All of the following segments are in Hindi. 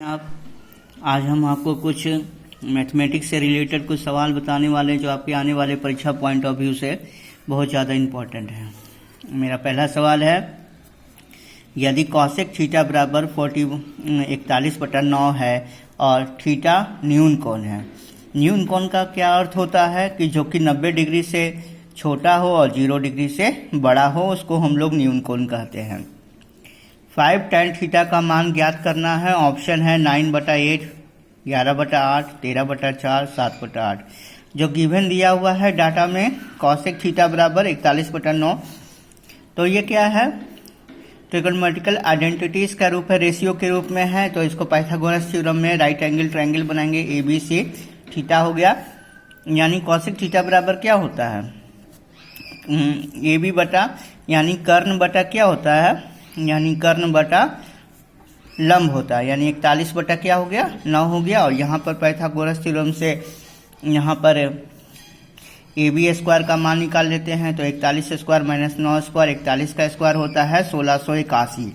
आप आज हम आपको कुछ मैथमेटिक्स से रिलेटेड कुछ सवाल बताने वाले हैं जो आपके आने वाले परीक्षा पॉइंट ऑफ व्यू से बहुत ज़्यादा इम्पोर्टेंट है। मेरा पहला सवाल है, यदि कॉसेक थीटा बराबर 41/9 है और थीटा न्यून कोण है। न्यून कोण का क्या अर्थ होता है कि जो कि 90 डिग्री से छोटा हो और 0 डिग्री से बड़ा हो, उसको हम लोग न्यून कोण कहते हैं। 5 tan थीटा का मान ज्ञात करना है। ऑप्शन है 9/8, 11/8, 13/4, 7/8। जो गिवन दिया हुआ है डाटा में कॉसेक थीटा बराबर 41/9। तो ये क्या है, ट्रिगोनोमेट्रिकल आइडेंटिटीज का रूप है, रेशियो के रूप में है। तो इसको पाइथागोरस थ्योरम में राइट एंगल ट्रायंगल बनाएंगे, ABC थीटा हो गया। यानी कॉसेक थीटा बराबर क्या होता है, AB बटा यानी कर्ण बटा क्या होता है, यानी कर्ण बटा लंब होता है। यानी 41 बटा क्या हो गया, 9 हो गया। और यहाँ पर पाइथागोरस थ्योरम से यहाँ पर AB स्क्वायर का मान निकाल लेते हैं। तो 41 स्क्वायर माइनस 9 स्क्वायर, 41 का स्क्वायर होता है 1681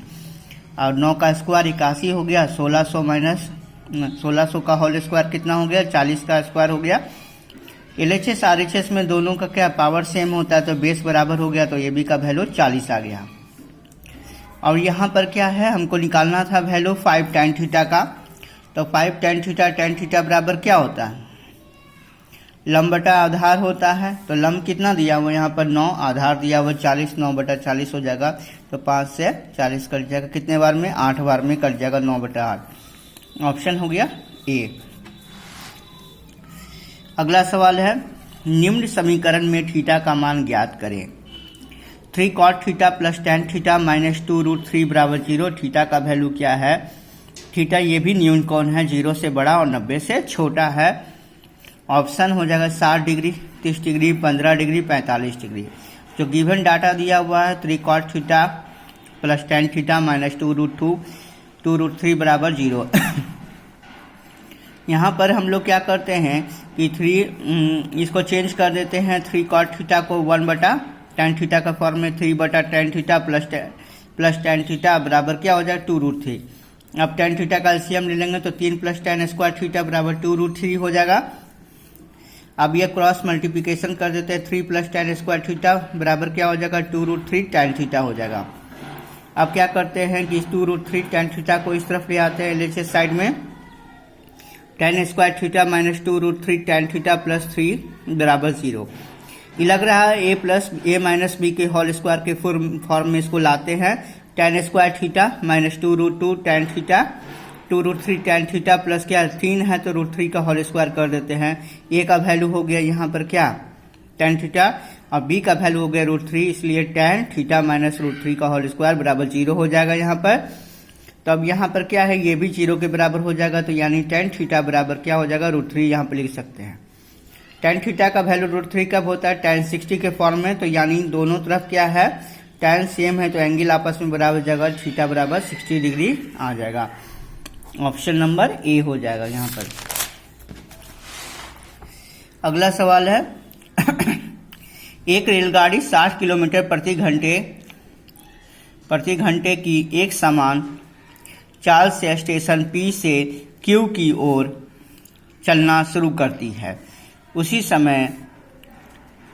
और 9 का स्क्वायर 81 हो गया। 1600 माइनस 1600 का होल स्क्वायर कितना हो गया, 40 का स्क्वायर हो गया। LHS RHS में दोनों का क्या पावर सेम होता है, तो बेस बराबर हो गया। तो AB का वैल्यू 40 आ गया। और यहाँ पर क्या है, हमको निकालना था वैल्यू 5 tan थीटा का। तो 5 tan थीटा बराबर क्या होता है, लंब बटा आधार होता है। तो लंब कितना दिया हुआ यहाँ पर 9, आधार दिया हुआ 40, 9/40 हो जाएगा। तो 5 से 40 कट जाएगा, कितने बार में, 8 बार में कट जाएगा, 9/8। ऑप्शन हो गया A। अगला सवाल है, निम्न समीकरण में थीटा का मान ज्ञात करें। 3 cot theta plus tan theta minus 2√3 बराबर 0। थीटा का वैल्यू क्या है, थीटा ये भी न्यून कोण है, 0 से बड़ा और 90 से छोटा है। ऑप्शन हो जाएगा 60 डिग्री, 30 डिग्री, 15 डिग्री, 45 डिग्री। जो गिवन डाटा दिया हुआ है 3 cot theta plus tan theta minus 2√3 बराबर 0। यहाँ पर हम लोग क्या करते हैं कि इसको चेंज कर देते हैं। 3 cot थीटा को 1/tan थीटा का फॉर्म में 3/tan theta plus tan theta बराबर क्या हो जाएगा, 2√3। अब tan थीटा का एलसीएम ले लेंगे तो 3 + tan स्क्वायर थीटा बराबर 2√3 हो जाएगा। अब ये क्रॉस मल्टीप्लिकेशन कर देते हैं, 3 + tan स्क्वायर थीटा बराबर क्या हो जाएगा, 2√3 tan थीटा हो जाएगा। अब क्या करते हैं कि इस 2√3 tan थीटा को इस तरफ ले आते हैं, LHS साइड में। tan square theta minus 2√3 tan theta plus 3 बराबर 0। ये लग रहा है A plus A minus B के होल स्क्वायर के फॉर्म में इसको लाते हैं। tan square theta minus 2√2 tan theta 2√3 tan theta plus क्या 3 है तो √3 का होल स्क्वायर कर देते हैं। A का वैल्यू हो गया यहाँ पर क्या, tan थीटा, और B का वैल्यू हो गया √3, इसलिए tan थीटा माइनस √3 का होल स्क्वायर बराबर 0 हो जाएगा यहाँ पर। तो अब यहाँ पर क्या है, ये भी 0 के बराबर हो जाएगा। तो यानी tan थीटा बराबर क्या हो जाएगा, √3 यहाँ पर लिख सकते हैं। tan थीटा का वैल्यू √3 कब होता है, tan 60 के फॉर्म में। तो यानी दोनों तरफ क्या है, tan सेम है तो एंगल आपस में बराबर हो जाएगा, थीटा बराबर 60 डिग्री आ जाएगा। ऑप्शन नंबर A हो जाएगा यहाँ पर। अगला सवाल है, एक रेलगाड़ी 60 किलोमीटर प्रति घंटे की एक समान चाल से स्टेशन P से Q की ओर चलना शुरू करती है। उसी समय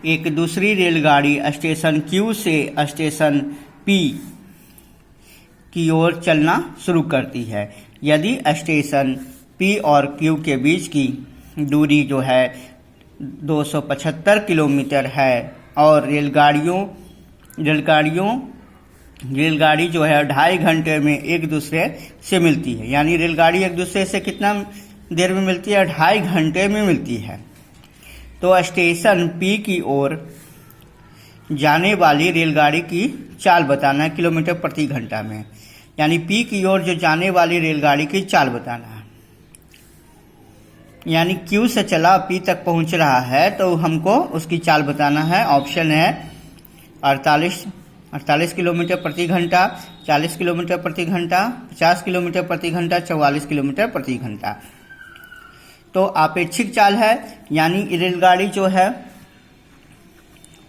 एक दूसरी रेलगाड़ी स्टेशन Q से स्टेशन P की ओर चलना शुरू करती है। यदि स्टेशन P और Q के बीच की दूरी जो है 275 किलोमीटर है और रेलगाड़ी जो है 2.5 घंटे में एक दूसरे से मिलती है। यानी रेलगाड़ी एक दूसरे से कितना देर में मिलती है, 2.5 घंटे में मिलती है। तो स्टेशन P की ओर जाने वाली रेलगाड़ी की चाल बताना है किलोमीटर प्रति घंटा में। यानी P की ओर जो जाने वाली रेलगाड़ी की चाल बताना है। यानी Q से चला P तक पहुंच रहा है तो हमको उसकी चाल बताना है। ऑप्शन है 48 किलोमीटर प्रति घंटा, 40 किलोमीटर प्रति घंटा, 50 किलोमीटर प्रति घंटा, 44 किलोमीटर प्रति घंटा। तो आपेक्षिक चाल है, यानी रेलगाड़ी जो है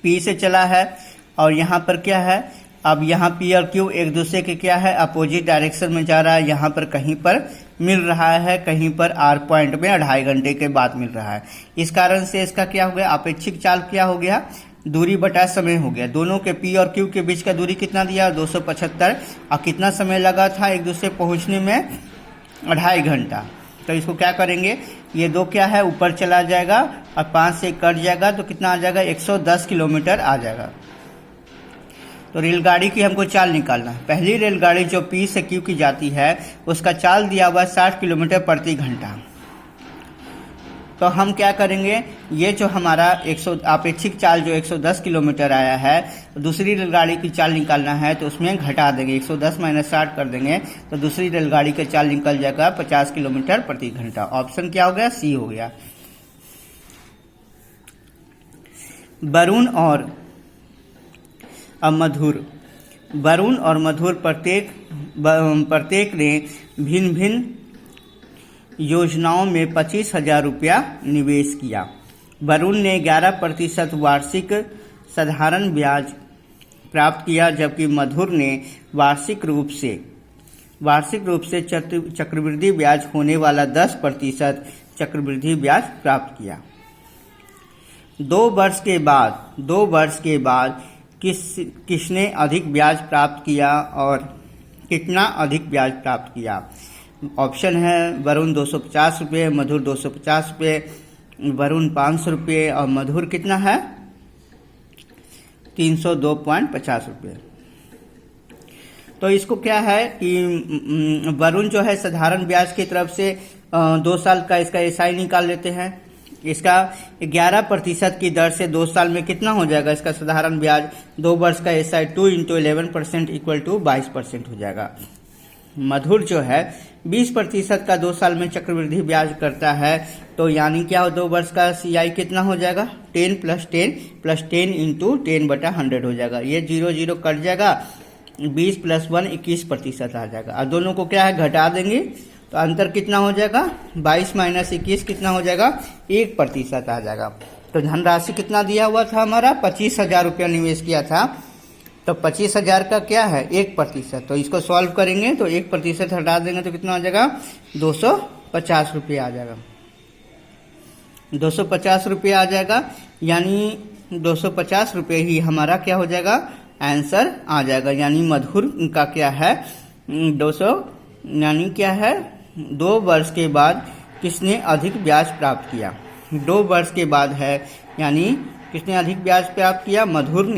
P से चला है और यहाँ पर क्या है, अब यहाँ P और Q एक दूसरे के क्या है, अपोजिट डायरेक्शन में जा रहा है। यहाँ पर कहीं पर मिल रहा है, कहीं पर आर पॉइंट में 2.5 घंटे के बाद मिल रहा है। इस कारण से इसका क्या हो गया, अपेक्षिक चाल क्या हो गया, दूरी बटा समय हो गया। दोनों के पी और क्यू के बीच का दूरी कितना दिया, 275, और कितना समय लगा था एक दूसरे पहुंचने में, 2.5 घंटा। तो इसको क्या करेंगे, ये 2 क्या है ऊपर चला जाएगा और 5 से कट जाएगा तो कितना आ जाएगा, 110 किलोमीटर आ जाएगा। तो रेलगाड़ी की हमको चाल निकालना है। पहली रेलगाड़ी जो पी से क्यू की जाती है उसका चाल दिया हुआ 60 किलोमीटर प्रति घंटा। तो हम क्या करेंगे, ये जो हमारा अपेक्षिक चाल जो 110 किलोमीटर आया है, तो दूसरी रेलगाड़ी की चाल निकालना है तो उसमें घटा देंगे, 110 - 60 कर देंगे तो दूसरी रेलगाड़ी का चाल निकल जाएगा 50 किलोमीटर प्रति घंटा। ऑप्शन क्या हो गया, सी हो गया। वरुण और मधुर, वरुण और मधुर प्रत्येक ने भिन्न भिन्न योजनाओं में 25,000 रुपया निवेश किया। वरुण ने 11% वार्षिक साधारण ब्याज प्राप्त किया, जबकि मधुर ने वार्षिक रूप से चक्रवृद्धि ब्याज होने वाला 10% चक्रवृद्धि ब्याज प्राप्त किया। 2 वर्ष के बाद किसने अधिक ब्याज प्राप्त किया और कितना अधिक ब्याज प्राप्त किया। ऑप्शन है वरुण 250 रुपये, मधुर 250 रुपये, वरुण 500 रुपये और मधुर कितना है 302.50 रुपये। तो इसको क्या है कि वरुण जो है साधारण ब्याज की तरफ से 2 साल का इसका एसआई निकाल लेते हैं। इसका 11% की दर से 2 साल में कितना हो जाएगा इसका साधारण ब्याज, 2 वर्ष का एसआई 2 × 11% = 22% हो जाएगा। मधुर जो है 20% का 2 साल में चक्रवृद्धि ब्याज करता है, तो यानी क्या हो 2 वर्ष का सीआई कितना हो जाएगा, 10 + 10 + 10 × 10/100 हो जाएगा। ये 0 0 कट जाएगा, 20 + 1 21% आ जाएगा। और दोनों को क्या है घटा देंगे तो अंतर कितना हो जाएगा, 22 - 21 कितना हो जाएगा, 1% आ जाएगा। तो धनराशि कितना दिया हुआ था हमारा, 25,000 रुपया निवेश किया था, तो 25,000 का क्या है 1%। तो इसको सॉल्व करेंगे तो 1% हटा देंगे तो कितना आ जाएगा, 250 रुपये आ जाएगा। 250 रुपये आ जाएगा, यानी 250 रुपये ही हमारा क्या हो जाएगा, आंसर आ जाएगा। यानी मधुर का क्या है 200, यानी क्या है 2 वर्ष के बाद किसने अधिक ब्याज प्राप्त किया। 2 वर्ष के बाद है, यानी किसने अधिक ब्याज प्राप्त किया, वरुण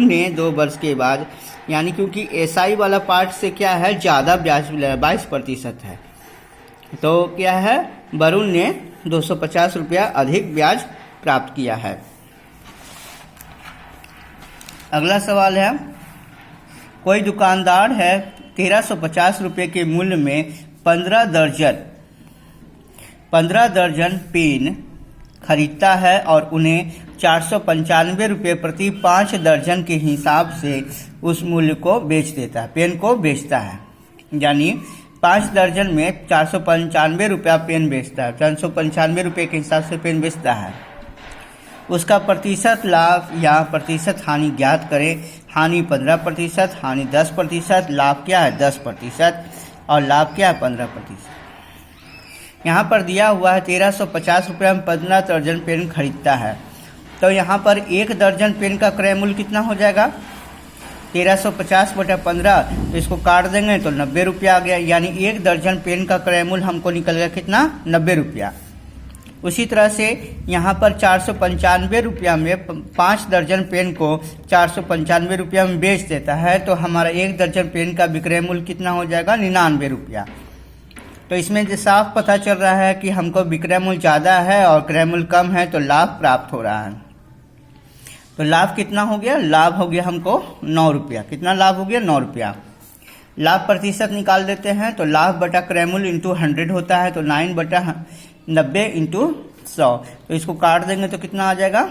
ने 2 वर्ष के बाद, यानी क्योंकि एसआई वाला पार्ट से क्या है ज़्यादा ब्याज 22% है, तो क्या है वरुण ने 250 रुपया अधिक ब्याज प्राप्त किया है। अगला सवाल है, कोई दुकानदार है 1350 रुपये के मूल्य में 15 दर्जन पेन खरीदता है और उन्हें 495 रुपये प्रति 5 दर्जन के हिसाब से उस मूल्य को बेच देता है, पेन को बेचता है। यानी 5 दर्जन में 495 रुपया पेन बेचता है, 495 रुपये के हिसाब से पेन बेचता है। उसका प्रतिशत लाभ या प्रतिशत हानि ज्ञात करें। हानि 15%, हानि 10%, लाभ क्या है 10% और लाभ क्या है 15%। यहाँ पर दिया हुआ है 1350 रुपये में 15 दर्जन पेन खरीदता है, तो यहाँ पर 1 दर्जन पेन का क्रय मूल्य कितना हो जाएगा, 1350/15, तो इसको काट देंगे तो 90 रुपया आ गया। यानी 1 दर्जन पेन का क्रय मूल्य हमको निकल गया कितना, 90 रुपया। उसी तरह से यहाँ पर 495 रुपया में 5 दर्जन पेन को 495 रुपया में बेच देता है, तो हमारा 1 दर्जन पेन का विक्रय मूल्य कितना हो जाएगा, 99 रुपया। तो इसमें जो साफ पता चल रहा है कि हमको विक्रय मूल्य ज़्यादा है और क्रय मूल्य कम है, तो लाभ प्राप्त हो रहा है। तो लाभ कितना हो गया, लाभ हो गया हमको 9 रुपया। कितना लाभ हो गया, 9 रुपया। लाभ प्रतिशत निकाल देते हैं, तो लाभ बटा क्रय मूल्य इंटू 100 होता है, तो 9/90 इंटू 100, तो इसको काट देंगे तो कितना आ जाएगा,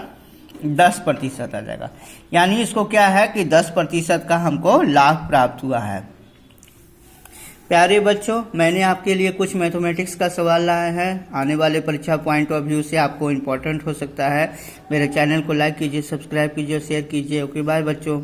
10% आ जाएगा। यानी इसको क्या है कि 10% का हमको लाभ प्राप्त हुआ है। प्यारे बच्चों, मैंने आपके लिए कुछ मैथमेटिक्स का सवाल लाया है, आने वाले परीक्षा पॉइंट ऑफ व्यू से आपको इम्पोर्टेंट हो सकता है। मेरे चैनल को लाइक कीजिए, सब्सक्राइब कीजिए और शेयर कीजिए। ओके बाय बच्चों।